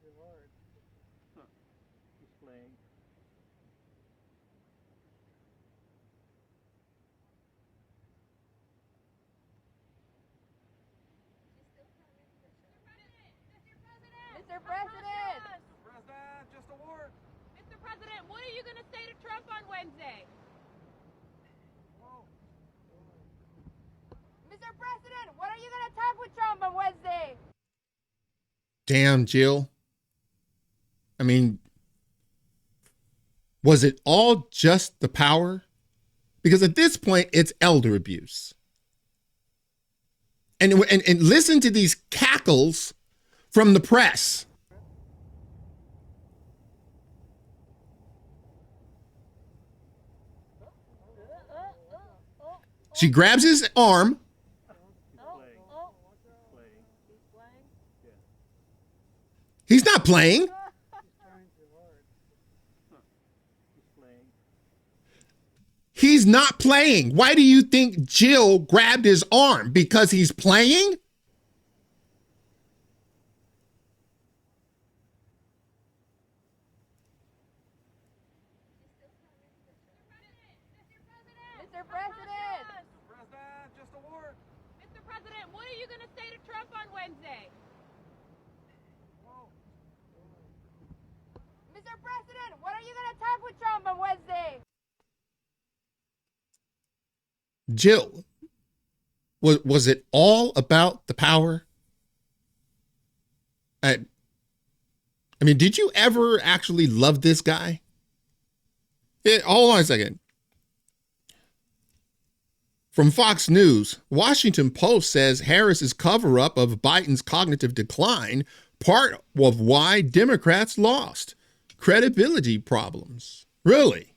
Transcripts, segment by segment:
Huh. He's playing. Mr. President! Mr. President, just a word. Mr. President, what are you going to say to Trump on Wednesday? Mr. President, what are you going to talk with Trump on Wednesday? Damn, Jill. I mean, was it all just the power? Because at this point, it's elder abuse. And listen to these cackles from the press. She grabs his arm. He's not playing. He's not playing. Why do you think Jill grabbed his arm? Because he's playing? Mr. President! Mr. President, just a word. Mr. President, what are you going to say to Trump on Wednesday? Mr. President, what are you going to talk with Trump on Wednesday? Jill, was it all about the power? I mean, did you ever actually love this guy? Hold on a second. From Fox News, Washington Post says Harris's cover-up of Biden's cognitive decline, part of why Democrats lost. Credibility problems. Really?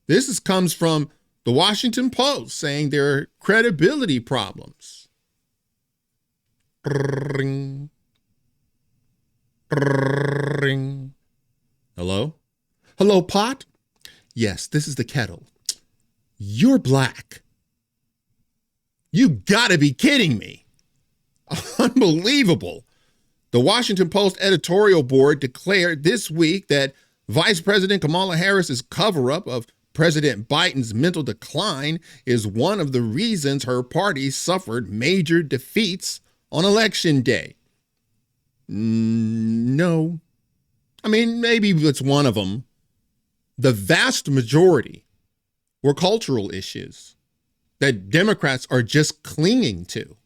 This comes from the Washington Post saying there are credibility problems. Ring. Ring. Hello? Hello, pot? Yes, this is the kettle. You're black. You gotta be kidding me. Unbelievable. The Washington Post editorial board declared this week that Vice President Kamala Harris's cover-up of President Biden's mental decline is one of the reasons her party suffered major defeats on Election Day. No. I mean, maybe it's one of them. The vast majority were cultural issues that Democrats are just clinging to.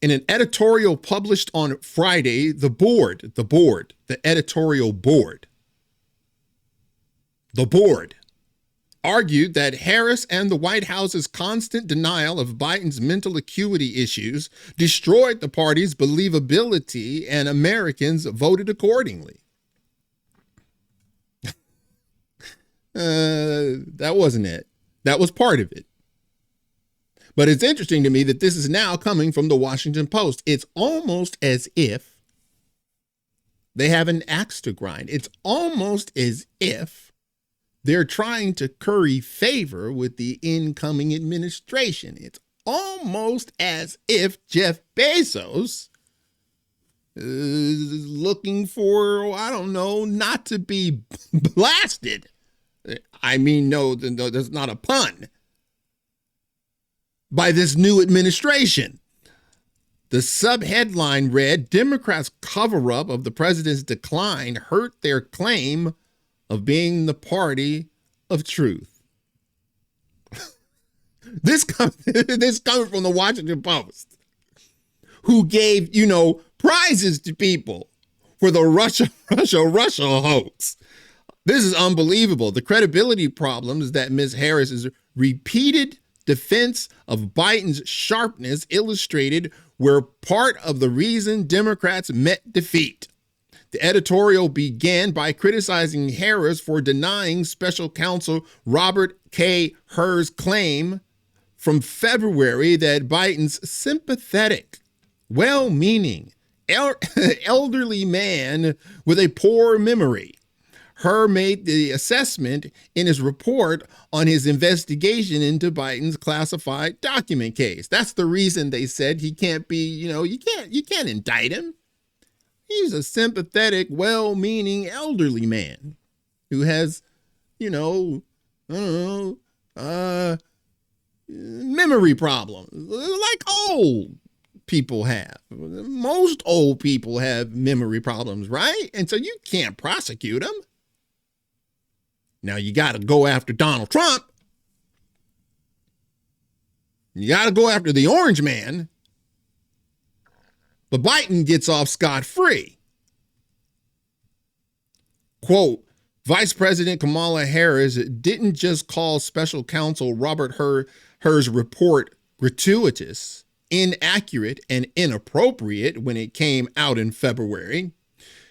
In an editorial published on Friday, the editorial board argued that Harris and the White House's constant denial of Biden's mental acuity issues destroyed the party's believability, and Americans voted accordingly. That wasn't it. That was part of it. But it's interesting to me that this is now coming from the Washington Post. It's almost as if they have an axe to grind. It's almost as if they're trying to curry favor with the incoming administration. It's almost as if Jeff Bezos is looking for, I don't know, not to be blasted. I mean, no, that's not a pun. By this new administration. The subheadline read, Democrats' cover-up of the president's decline hurt their claim of being the party of truth. This coming from the Washington Post, who gave, prizes to people for the Russia hoax. This is unbelievable. The credibility problems that Ms. Harris's repeated defense of Biden's sharpness illustrated were part of the reason Democrats met defeat. The editorial began by criticizing Harris for denying special counsel Robert K. Hur's claim from February that Biden's sympathetic, well-meaning, elderly man with a poor memory. Hur made the assessment in his report on his investigation into Biden's classified document case. That's the reason they said he can't be, you can't indict him. He's a sympathetic, well-meaning elderly man who has, I don't know, memory problems like old people have. Most old people have memory problems, right? And so you can't prosecute him. Now you got to go after Donald Trump. You got to go after the orange man. But Biden gets off scot-free. Quote, Vice President Kamala Harris didn't just call special counsel Robert Hur's report gratuitous, inaccurate, and inappropriate when it came out in February.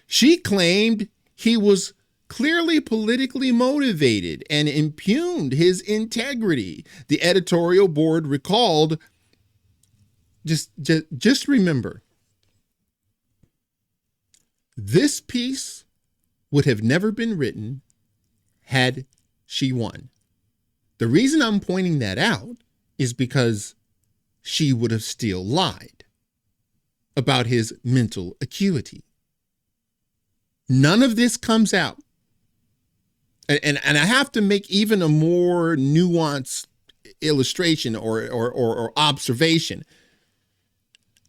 She claimed he was clearly politically motivated and impugned his integrity. The editorial board recalled, just remember, this piece would have never been written had she won. The reason I'm pointing that out is because she would have still lied about his mental acuity. None of this comes out. And I have to make even a more nuanced illustration or observation.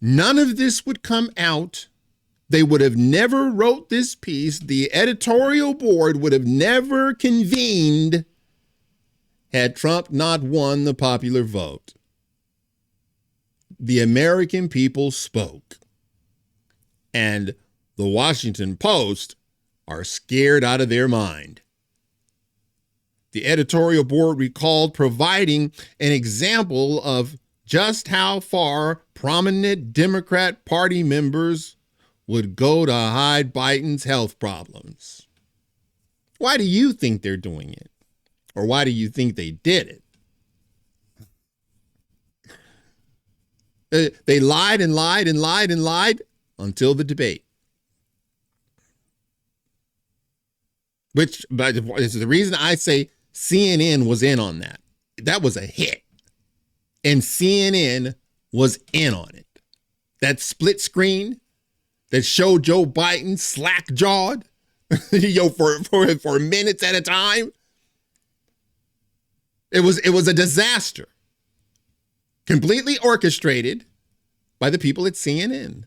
None of this would come out. They would have never wrote this piece. The editorial board would have never convened had Trump not won the popular vote. The American people spoke. And the Washington Post are scared out of their mind. The editorial board recalled providing an example of just how far prominent Democrat Party members would go to hide Biden's health problems. Why do you think they're doing it? Or why do you think they did it? They lied and lied and lied and lied until the debate. Which, but this is the reason I say CNN was in on that. That was a hit. And CNN was in on it. That split screen that showed Joe Biden slack-jawed, for minutes at a time. It was a disaster. Completely orchestrated by the people at CNN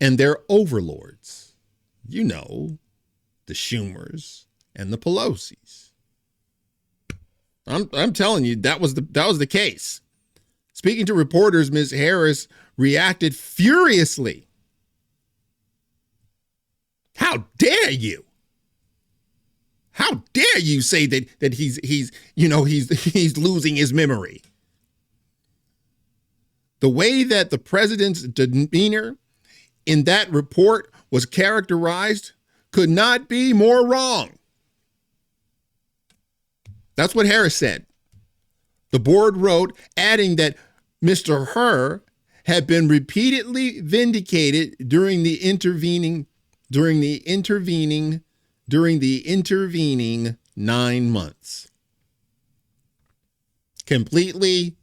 and their overlords. You know, the Schumers and the Pelosi's. I'm telling you, that was the case. Speaking to reporters, Ms. Harris reacted furiously. How dare you? How dare you say that he's losing his memory? The way that the president's demeanor in that report was characterized could not be more wrong. That's what Harris said. The board wrote, adding that Mr. Hur had been repeatedly vindicated during the intervening 9 months. Completely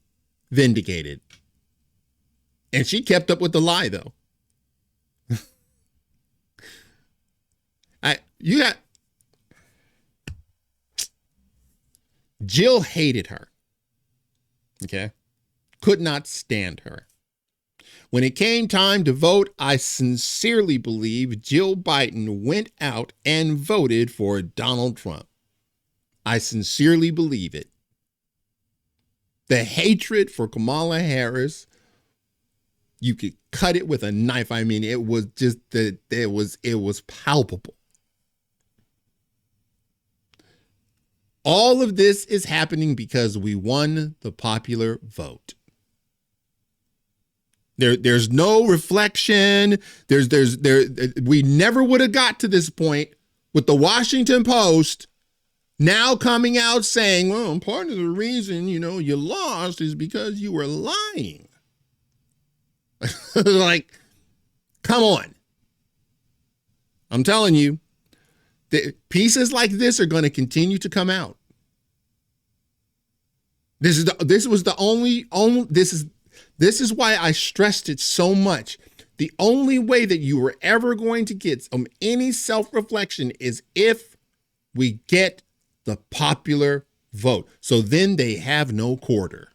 vindicated. And she kept up with the lie, though. Jill hated her. Okay? Could not stand her. When it came time to vote, I sincerely believe Jill Biden went out and voted for Donald Trump. I sincerely believe it. The hatred for Kamala Harris, you could cut it with a knife. I mean, it was just it was palpable. All of this is happening because we won the popular vote. There's no reflection. We never would have got to this point with the Washington Post now coming out saying, well, part of the reason, you lost is because you were lying. Like, come on. I'm telling you, pieces like this are going to continue to come out. This is why I stressed it so much. The only way that you are ever going to get any self-reflection is if we get the popular vote. So then they have no quarter.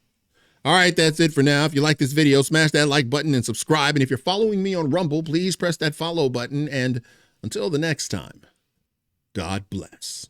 All right, that's it for now. If you like this video, smash that like button and subscribe. And if you're following me on Rumble, please press that follow button. And until the next time, God bless.